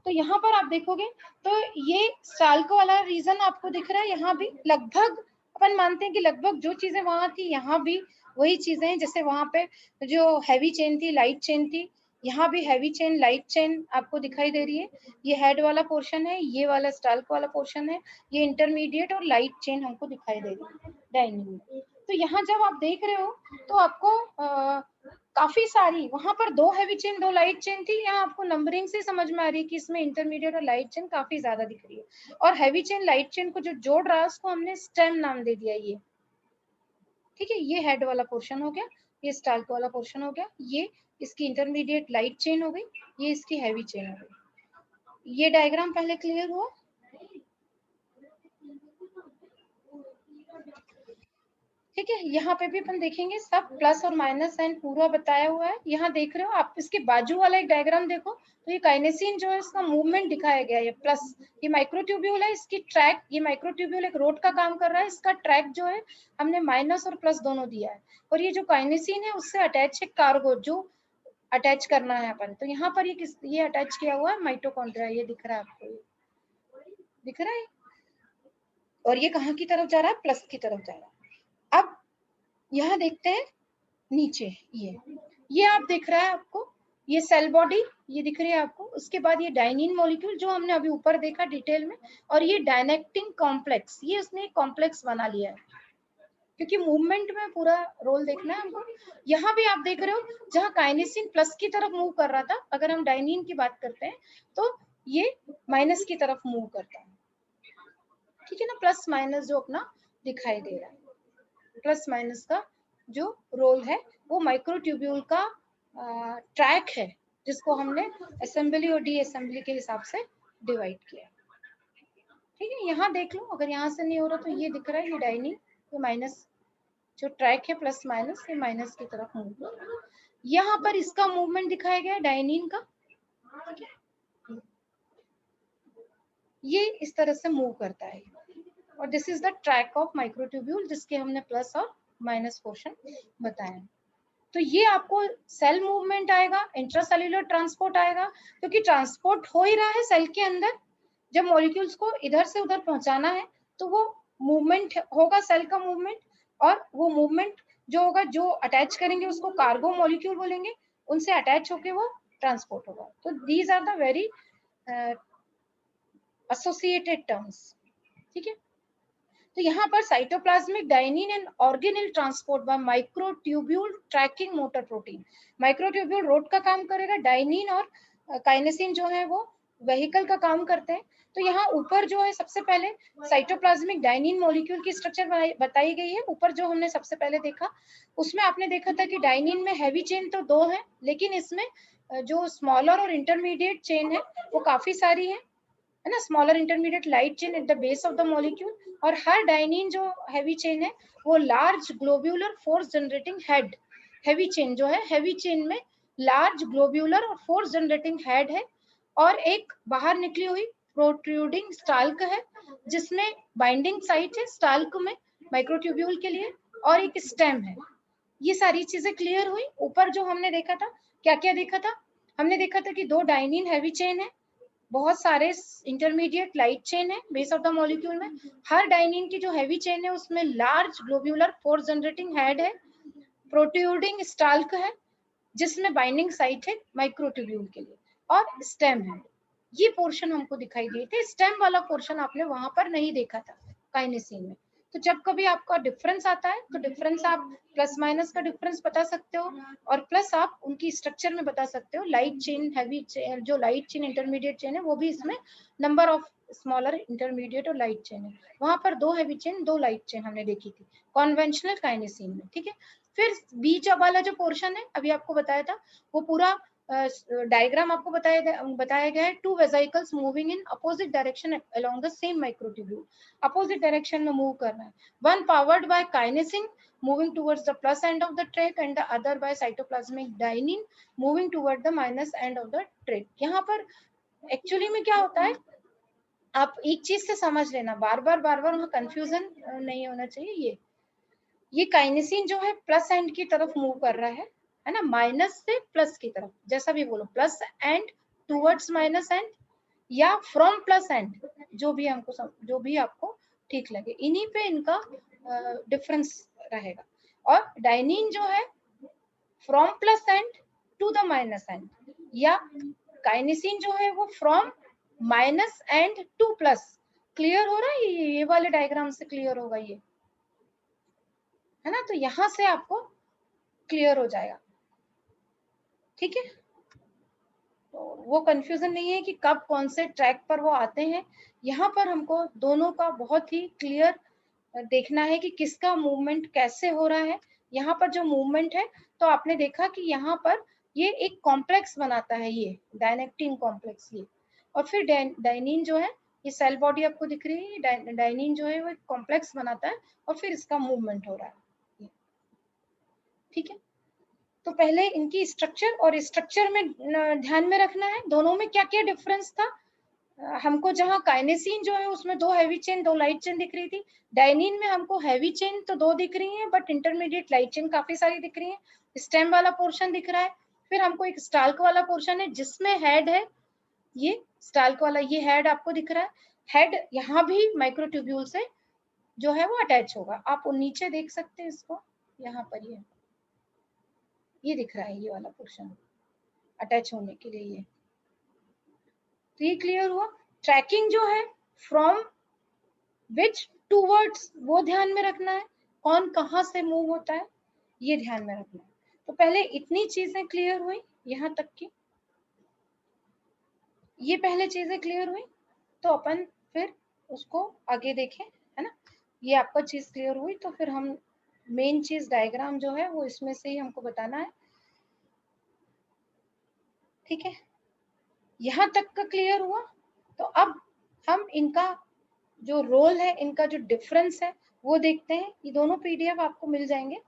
तो यहाँ पर आप देखोगे तो ये स्टाल्को वाला रीजन आपको दिख रहा है। यहाँ भी लगभग अपन मानते हैं कि लगभग जो चीजें वहां थी यहाँ भी वही चीजें हैं। जैसे वहां पे जो हैवी चेन थी, लाइट चेन थी, यहाँ भी हैवी चेन, लाइट चेन आपको दिखाई दे रही है। ये हेड वाला पोर्शन है, ये वाला स्टाल्को वाला पोर्शन है, ये इंटरमीडिएट और लाइट चेन हमको दिखाई दे रही है डायनिंग में। तो यहाँ जब आप देख रहे हो तो आपको काफी सारी, वहां पर 2 हैवी चेन 2 लाइट चेन थी, यहाँ आपको नंबरिंग से समझ में आ रही है कि इसमें इंटरमीडिएट और लाइट चेन काफी ज्यादा दिख रही है। और हैवी चेन लाइट चेन को जो जोड़ रहा है उसको हमने स्टेम नाम दे दिया ये, ठीक है। ये हेड वाला पोर्शन हो गया, ये स्टाल्को वाला पोर्शन हो गया, ये इसकी इंटरमीडिएट लाइट चेन हो गई, ये इसकी हैवी चेन हो गई। ये डायग्राम पहले क्लियर हुआ? ठीक है। यहाँ पे भी अपन देखेंगे सब प्लस और माइनस साइन पूरा बताया हुआ है। यहाँ देख रहे हो आप, इसके बाजू वाला एक डायग्राम देखो तो ये काइनेसिन जो है इसका मूवमेंट दिखाया गया है। ये प्लस, ये माइक्रोट्यूब्यूल है, इसकी ट्रैक, ये माइक्रोट्यूब्यूल एक रोड का काम कर रहा है, इसका ट्रैक जो है हमने माइनस और प्लस दोनों दिया है। और ये जो काइनेसिन है उससे अटैच है कार्गो, जो अटैच करना है अपन। तो यहाँ पर ये अटैच किया हुआ है माइटोकॉन्ड्रिया, ये दिख रहा है आपको, दिख रहा है। और ये कहाँ की तरफ जा रहा है? प्लस की तरफ जा रहा है। अब यहाँ देखते हैं नीचे, ये आप दिख रहा है आपको, ये सेल बॉडी ये दिख रही है आपको। उसके बाद ये डाइनिन मॉलिक्यूल जो हमने अभी ऊपर देखा डिटेल में, और ये डायनेक्टिंग कॉम्प्लेक्स, ये उसने एक कॉम्प्लेक्स बना लिया है क्योंकि मूवमेंट में पूरा रोल देखना है हमको। यहाँ भी आप देख रहे हो जहाँ काइनेसिन प्लस की तरफ मूव कर रहा था, अगर हम डाइनिन की बात करते हैं तो ये माइनस की तरफ मूव करता है, ठीक है ना। प्लस माइनस जो अपना दिखाई दे रहा है, प्लस माइनस का जो रोल है वो माइक्रोट्यूब्यूल का ट्रैक है, जिसको हमने असेंबली और डी असेंबली के हिसाब से डिवाइड किया, ठीक है। यहाँ देख लो, अगर यहाँ से नहीं हो रहा तो ये दिख रहा है, ये डाइनिंग, ये माइनस जो ट्रैक है प्लस माइनस, ये माइनस की तरफ मूव कर रहा है। यहाँ पर इसका मूवमेंट दिखाया गया है डाइनिन का, ठीक है। ये इस तरह से मूव करता है और this is the track of microtubule, जिसके हमने प्लस और माइनस पोर्शन बताया। तो ये आपको सेल मूवमेंट आएगा, इंट्रासेल्युलर ट्रांसपोर्ट आएगा, क्योंकि ट्रांसपोर्ट हो ही रहा है सेल के अंदर। जब मॉलिक्यूल्स को इधर से उधर पहुंचाना है तो वो मूवमेंट होगा, सेल का मूवमेंट। और वो मूवमेंट जो होगा, जो अटैच करेंगे उसको कार्गो मॉलिक्यूल बोलेंगे, उनसे अटैच होके वो ट्रांसपोर्ट होगा। तो these are the very associated terms, ठीक है। तो यहाँ पर cytoplasmic dynein and organelle transport by microtubule tracking motor protein. Microtubule road का काम करेगा, डाइनिन और काइनेसिन जो है वो व्हीकल का काम करते हैं। तो यहाँ ऊपर जो है सबसे पहले साइटोप्लाज्मिक डाइनिन मॉलिक्यूल की स्ट्रक्चर बताई गई है। ऊपर जो हमने सबसे पहले देखा उसमें आपने देखा था कि डाइनिन में हैवी चेन तो 2 है, लेकिन इसमें जो स्मॉलर और इंटरमीडिएट चेन है वो काफी सारी है ना। Smaller intermediate light chain at the base of the molecule, और हर डाइनिन जो हैवी चेन है वो large globular force generating head, heavy chain जो है, हैवी चेन में लार्ज ग्लोब्यूलर और फोर्स जनरेटिंग हेड है, और एक बाहर निकली हुई प्रोट्रूडिंग स्टाल्क है, जिसमें बाइंडिंग साइट है स्टाल्क में माइक्रोट्यूब्यूल के लिए, और एक स्टेम है। ये सारी चीजें क्लियर हुई। ऊपर जो हमने देखा था, क्या क्या देखा था? हमने देखा था कि 2 डाइनिन हैवी चेन है, बहुत सारे इंटरमीडिएट लाइट चेन है बेस ऑफ द मॉलिक्यूल में। हर डाइनिन की जो हैवी चेन है उसमें large globular force generating head है, प्रोट्रूडिंग स्टाल्क है जिसमें बाइंडिंग साइट है माइक्रोट्यूब्यूल के लिए, और स्टेम है। ये पोर्शन हमको दिखाई दिए थे। स्टेम वाला पोर्शन आपने वहां पर नहीं देखा था काइनेसिन में। तो जब कभी आपका डिफरेंस आता है तो डिफरेंस आप प्लस माइनस का डिफरेंस बता सकते हो, और प्लस आप उनकी स्ट्रक्चर में बता सकते हो। लाइट चेन, हैवी चेन, जो लाइट चेन इंटरमीडिएट चेन है वो भी इसमें नंबर ऑफ स्मॉलर इंटरमीडिएट और लाइट चेन है। वहां पर 2 हैवी चेन 2 लाइट चेन हमने देखी थी कॉन्वेंशनल काइनेसिन में, ठीक है। फिर बीच वाला जो पोर्शन है अभी आपको बताया था, वो पूरा डायग्राम आपको बताया गया है, two vesicles moving in opposite direction along the same microtubule, opposite direction में मूव करना है, one powered by kinesin moving towards the plus end of the track and the other by cytoplasmic dynein moving toward the minus end of the track। यहाँ पर actually में क्या होता है, आप एक चीज से समझ लेना, बार बार वहां कंफ्यूजन नहीं होना चाहिए। ये काइनेसिन जो है प्लस एंड की तरफ मूव कर रहा है ना, माइनस से प्लस की तरफ, जैसा भी बोलो, plus and towards minus end या फ्रॉम प्लस एंड, जो भी आपको ठीक लगे, इन्हीं पे इनका डिफरेंस रहेगा। और डाइनिन जो है from plus end to the minus end, या काइनेसिन जो है वो from minus end to plus. Clear हो रहा है, ये वाले डायग्राम से क्लियर होगा ये, है ना, तो यहां से आपको क्लियर हो जाएगा, ठीक है। तो वो कंफ्यूजन नहीं है कि कब कौन से ट्रैक पर वो आते हैं, यहाँ पर हमको दोनों का बहुत ही क्लियर देखना है कि किसका मूवमेंट कैसे हो रहा है। यहाँ पर जो मूवमेंट है, तो आपने देखा कि यहाँ पर ये एक कॉम्प्लेक्स बनाता है, ये डायनेक्टिन कॉम्प्लेक्स, ये, और फिर डाइनिन जो है, ये सेल बॉडी आपको दिख रही है, डाइनिन जो है वो एक कॉम्प्लेक्स बनाता है और फिर इसका मूवमेंट हो रहा है, ठीक है। तो पहले इनकी स्ट्रक्चर और स्ट्रक्चर में ध्यान में रखना है, दोनों में क्या क्या डिफरेंस था। हमको जहाँ काइनेसिन जो है उसमें 2 हैवी चेन 2 लाइट चेन दिख रही थी, डाइनिन में हमको हैवी चेन तो 2 दिख रही हैं, बट इंटरमीडिएट लाइट चेन काफी सारी दिख रही है, स्टेम वाला पोर्शन दिख रहा है, फिर हमको एक स्टाल्क वाला पोर्शन है जिसमें हेड है, ये स्टाल्क वाला, ये हेड आपको दिख रहा है, हेड यहाँ भी माइक्रोट्यूब्यूल से जो है वो अटैच होगा, आप नीचे देख सकते हैं इसको, यहाँ पर ये दिख रहा है, ये वाला पोर्शन अटैच होने के लिए ये, तो ये क्लियर हुआ। ट्रैकिंग जो है फ्रॉम विच टूवर्ड्स, वो ध्यान में रखना है, कौन कहाँ से मूव होता है ये ध्यान में रखना है। तो पहले इतनी चीजें क्लियर हुई यहाँ तक की, ये पहले चीजें क्लियर हुई, तो अपन फिर उसको आगे देखें, है ना। ये आपका चीज क्लियर हुई तो फिर हम मेन चीज डायग्राम जो है वो इसमें से ही हमको बताना है, ठीक है। यहाँ तक का क्लियर हुआ, तो अब हम इनका जो रोल है, इनका जो डिफरेंस है वो देखते हैं। ये दोनों पीडीएफ आपको मिल जाएंगे,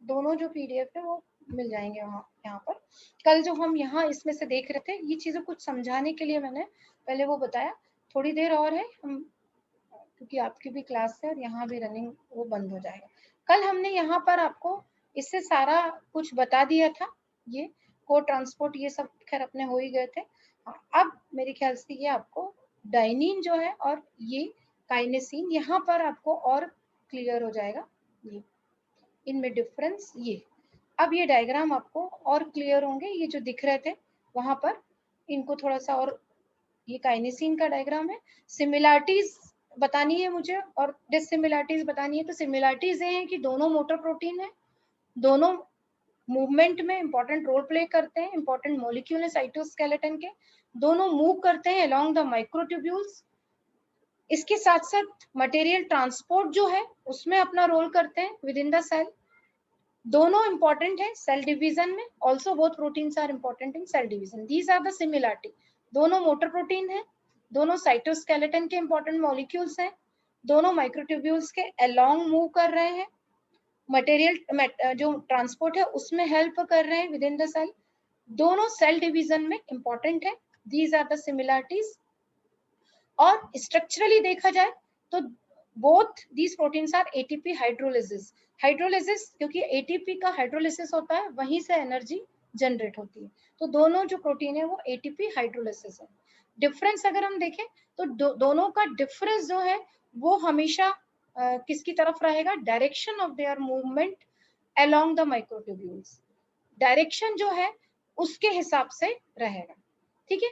दोनों जो पीडीएफ है वो मिल जाएंगे वहाँ, यहाँ पर। कल जो हम यहाँ इसमें से देख रहे थे, ये चीजें कुछ समझाने के लिए मैंने पहले वो बताया, थोड़ी देर और है हम, क्योंकि आपकी भी क्लास है और यहाँ भी रनिंग वो बंद हो जाएगा। कल हमने यहाँ पर आपको इससे सारा कुछ बता दिया था, ये को ट्रांसपोर्ट ये सब खैर अपने हो ही गए थे। अब मेरे ख्याल से ये आपको डाइनिन जो है और ये काइनेसिन, यहाँ पर आपको और क्लियर हो जाएगा, ये इनमें डिफरेंस, ये अब ये डायग्राम आपको और क्लियर होंगे, ये जो दिख रहे थे वहां पर इनको थोड़ा सा और, ये काइनेसिन का डायग्राम है, सिमिलरिटीज बतानी है मुझे और डिसिमिलरिटीज बतानी है। तो सिमिलरिटीज ये है कि दोनों मोटर प्रोटीन है, दोनों मूवमेंट में इंपॉर्टेंट रोल प्ले करते हैं, इंपॉर्टेंट मॉलिक्यूल है साइटोस्केलेटन के, दोनों मूव करते हैं अलोंग द माइक्रोट्यूब्यूल्स, इसके साथ साथ मटेरियल ट्रांसपोर्ट जो है उसमें अपना रोल करते हैं विद इन द सेल, दोनों इंपॉर्टेंट है सेल डिवीजन में, also both proteins are important in cell division, these are the similarity. दोनों मोटर प्रोटीन है, दोनों साइटोस्केलेटन के इंपॉर्टेंट मॉलिक्यूल्स हैं, दोनों माइक्रोट्यूब्यूल्स के अलोंग मूव कर रहे हैं, मटेरियल जो ट्रांसपोर्ट है उसमें हेल्प कर रहे हैं विद इन द सेल, दोनों सेल डिवीजन में इंपॉर्टेंट है, दीज आर द सिमिलरिटीज। और स्ट्रक्चरली देखा जाए तो both these proteins are ATP hydrolysis, hydrolysis क्योंकि एटीपी का हाइड्रोलिसिस होता है, वहीं से एनर्जी जनरेट होती है, तो दोनों जो प्रोटीन है वो एटीपी हाइड्रोलिसिस है। डिफरेंस अगर हम देखें तो दोनों का डिफरेंस जो है वो हमेशा किसकी तरफ रहेगा, direction of their movement along the microtubules, direction जो है उसके हिसाब से रहेगा, ठीक है।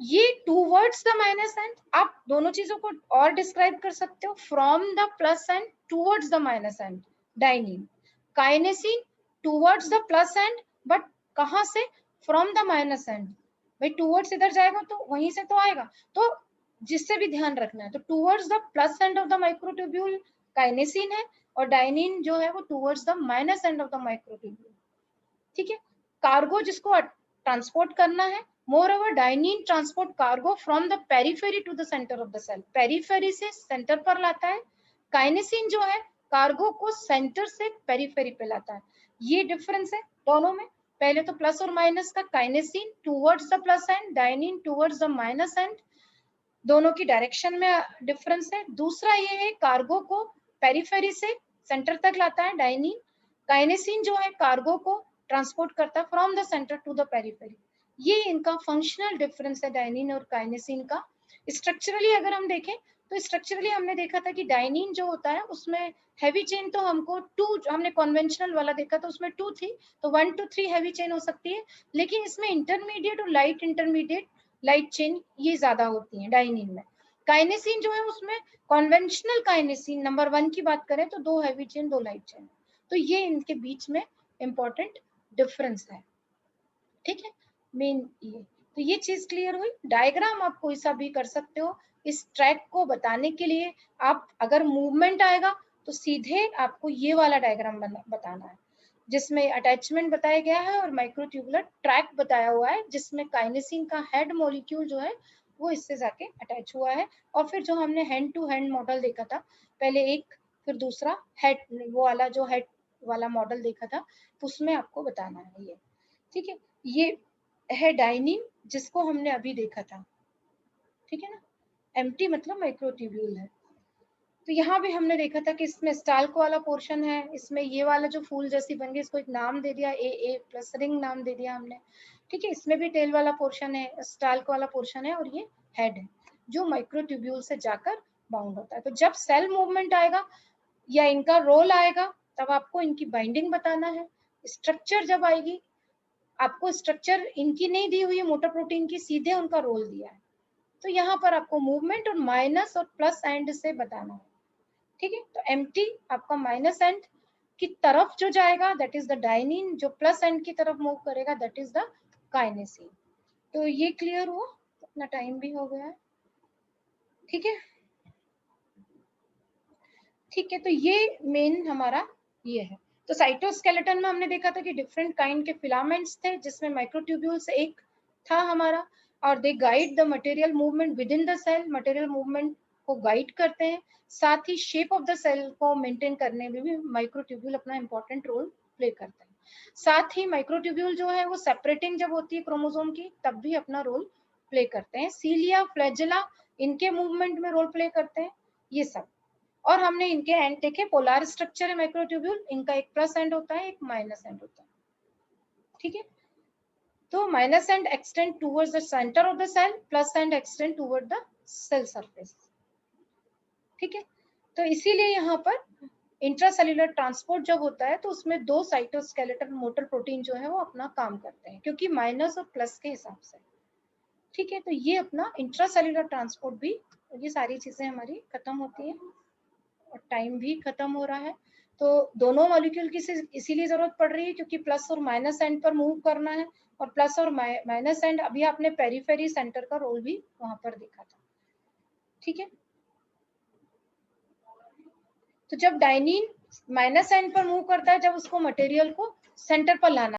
ये टूवर्ड्स द माइनस एंड, आप दोनों चीजों को और डिस्क्राइब कर सकते हो, from the plus and towards the minus and dynein, काइनेसिन towards the plus and, but कहां से, फ्रॉम द माइनस एंड, भाई टूवर्ड्स इधर जाएगा तो वहीं से तो आएगा, तो जिससे भी ध्यान रखना है, तो towards the plus end of the microtubule kinesin है, और डाइनिन जो है वो towards the minus end of the microtubule, ठीक है। कार्गो जिसको ट्रांसपोर्ट करना है। Moreover dynein transport cargo from the periphery to the centre of the cell, periphery से सेंटर पर लाता है। काइनेसिन जो है कार्गो को सेंटर से पेरिफेरी पे लाता है। ये डिफरेंस है दोनों में। पहले तो प्लस और माइनस का, काइनेसिन towards the plus and, dynein towards the minus and, दोनों की डायरेक्शन में डिफरेंस है। दूसरा ये है कार्गो को पेरिफेरी से सेंटर तक लाता है डाइनिन, काइनेसिन जो है कार्गो को ट्रांसपोर्ट करता है from the centre to the periphery. ये इनका फंक्शनल डिफरेंस है डाइनिन और काइनेसिन का। स्ट्रक्चरली अगर हम देखें तो स्ट्रक्चरली हमने देखा था कि डाइनिन जो होता है उसमें हैवी चेन तो हमको 2, हमने कन्वेंशनल वाला देखा था उसमें 2 थी, तो 1 to 3 हैवी चेन हो सकती है, लेकिन इसमें इंटरमीडिएट और लाइट इंटरमीडिएट लाइट चेन ये ज्यादा होती है डाइनिन में। काइनेसिन जो है उसमें कन्वेंशनल काइनेसिन नंबर 1 की बात करें तो 2 हैवी चेन 2 लाइट चेन, तो ये इनके बीच में इंपॉर्टेंट डिफरेंस है। ठीक है, मेन ये तो ये चीज क्लियर हुई। डायग्राम आप कोई सा भी कर सकते हो इस ट्रैक को बताने के लिए। आप अगर मूवमेंट आएगा तो सीधे आपको ये वाला डायग्राम बताना है जिसमें अटैचमेंट बताया गया है और माइक्रोट्यूबुलर ट्रैक बताया हुआ है, जिसमें काइनेसिन का हेड मॉलिक्यूल जो है वो इससे जाके अटैच हुआ है। और फिर जो हमने हैंड टू हैंड मॉडल देखा था, पहले एक फिर दूसरा हेड, वो वाला जो हेड वाला मॉडल देखा था, उसमें आपको बताना है ये। ठीक है, ये है डाइनिन जिसको हमने अभी देखा था। ठीक है ना, एम्प्टी मतलब माइक्रोट्यूब्यूल है। तो यहाँ भी हमने देखा था कि इसमें स्टाल्क वाला पोर्शन है, इसमें ये वाला जो फूल जैसी बन गई इसको एक नाम दे दिया, ए प्लस रिंग नाम दे दिया हमने। ठीक है, इसमें भी टेल वाला पोर्शन है, स्टाल्क वाला पोर्शन है, और ये हेड है जो माइक्रोट्यूब्यूल से जाकर बाउंड होता है। तो जब सेल मूवमेंट आएगा या इनका रोल आएगा तब आपको इनकी बाइंडिंग बताना है। स्ट्रक्चर जब आएगी, आपको स्ट्रक्चर इनकी नहीं दी हुई है मोटर प्रोटीन की, सीधे उनका रोल दिया है। तो यहाँ पर आपको मूवमेंट और माइनस और प्लस एंड से बताना है। ठीक है, तो एम्प्टी आपका माइनस एंड की तरफ जो जाएगा दैट इज द डाइनिन, जो प्लस एंड की तरफ मूव करेगा दैट इज द काइनेसिन। तो ये क्लियर हुआ, अपना टाइम भी हो गया है। ठीक है, ठीक है, तो ये मेन हमारा ये है। तो साइटोस्केलेटन में हमने देखा था कि डिफरेंट काइंड के फिलामेंट्स थे, जिसमें माइक्रोट्यूब्यूल्स एक था हमारा, और they guide the material movement within the cell, material movement को गाइड करते हैं। साथ ही शेप ऑफ द सेल को मेंटेन करने में भी माइक्रोट्यूब्यूल अपना इंपॉर्टेंट रोल प्ले करते हैं। साथ ही माइक्रोट्यूब्यूल जो है वो सेपरेटिंग जब होती है क्रोमोसोम की तब भी अपना रोल प्ले करते हैं। सीलिया, फ्लैजेला इनके मूवमेंट में रोल प्ले करते हैं, ये सब। और हमने इनके एंड देखे, पोलर स्ट्रक्चर है माइक्रोट्यूब्यूल, इनका एक प्लस एंड होता है, एक माइनस एंड होता है। ठीक है, तो minus end extend towards the centre of the cell, plus end extend toward the cell surface. ठीक है, तो इसीलिए यहाँ पर इंट्रासेल्युलर ट्रांसपोर्ट जब होता है तो उसमें 2 साइटोस्केलेटन मोटर प्रोटीन जो है वो अपना काम करते हैं, क्योंकि माइनस और प्लस के हिसाब से। ठीक है, तो ये अपना इंट्रासेल्युलर ट्रांसपोर्ट भी, ये सारी चीजें हमारी खत्म होती है और टाइम भी खत्म हो रहा है। तो दोनों मॉलिक्यूल की इसीलिए जरूरत पड़ रही है क्योंकि प्लस और माइनस एंड पर मूव करना है, और प्लस और माइनस एंड अभी आपने पेरिफेरी सेंटर का रोल भी वहां पर देखा था। ठीक है, तो जब डाइनिन माइनस एंड पर मूव करता है, जब उसको मटेरियल को सेंटर पर लाना